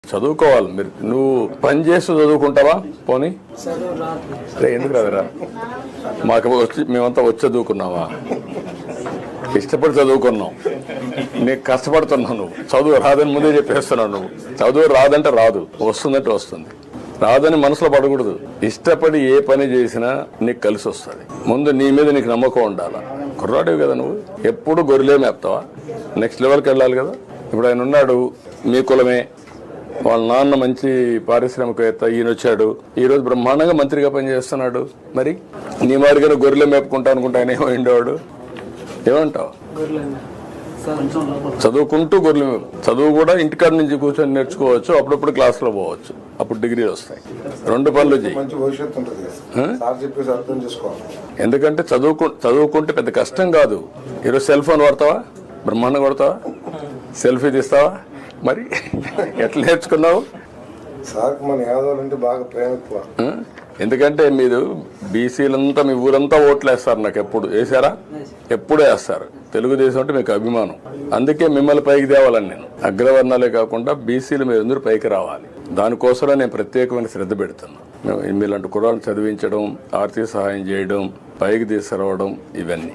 చదువుకోవాలి. మీరు నువ్వు పని చేస్తూ చదువుకుంటావా? పోనీ ఎందుకు రాదురా? మాకు వచ్చి మేమంతా వచ్చి చదువుకున్నావా? ఇష్టపడి చదువుకున్నావు. నీకు కష్టపడుతున్నావు. నువ్వు చదువు రాదని ముందే చెప్పేస్తున్నావు. నువ్వు చదువు రాదంటే రాదు, వస్తుందంటే వస్తుంది. రాదని మనసులో పడకూడదు. ఇష్టపడి ఏ పని చేసినా నీకు కలిసి వస్తుంది. ముందు నీ మీద నీకు నమ్మకం ఉండాలా. కుర్రాడివి కదా నువ్వు, ఎప్పుడు గొర్రెలే మేపుతావా? నెక్స్ట్ లెవెల్కి వెళ్ళాలి కదా. ఇప్పుడు ఆయన ఉన్నాడు, మీ కులమే, వాళ్ళ నాన్న మంచి పారిశ్రామికవేత్త, ఈయన వచ్చాడు, ఈ రోజు బ్రహ్మాండంగా మంత్రిగా పనిచేస్తున్నాడు. మరి నీ మాదిరిగా గొర్రెలే మేపుకుంటా అనుకుంటా ఆయన ఏమైండేవాడు? ఏమంటావు? చదువుకుంటూ గొర్రెలు మేపు. చదువు కూడా ఇంటికాడ నుంచి కూర్చొని నేర్చుకోవచ్చు, అప్పుడప్పుడు క్లాసులో పోవచ్చు, అప్పుడు డిగ్రీలు వస్తాయి. 2 పనులు చెయ్యి. ఎందుకంటే చదువుకుంటే పెద్ద కష్టం కాదు. ఈరోజు సెల్ ఫోన్ వాడతావా? బ్రహ్మాండం కొడతావా? సెల్ఫీ తీస్తావా? మరి ఎట్లా నేర్చుకున్నావు? ఎందుకంటే మీరు బీసీలంతా మీ ఊరంతా ఓట్లు వేస్తారు. నాకు ఎప్పుడు వేసారా? ఎప్పుడు వేస్తారు. తెలుగుదేశం అంటే మీకు అభిమానం. అందుకే మిమ్మల్ని పైకి తేవాలని నేను. అగ్రవర్ణాలే కాకుండా బీసీలు మీరు అందరూ పైకి రావాలి. దానికోసమే నేను ప్రత్యేకమైన శ్రద్ధ పెడుతున్నాను. మీలాంటి కుర్రాలను చదివించడం, ఆర్థిక సహాయం చేయడం, పైకి తీసుకురావడం, ఇవన్నీ.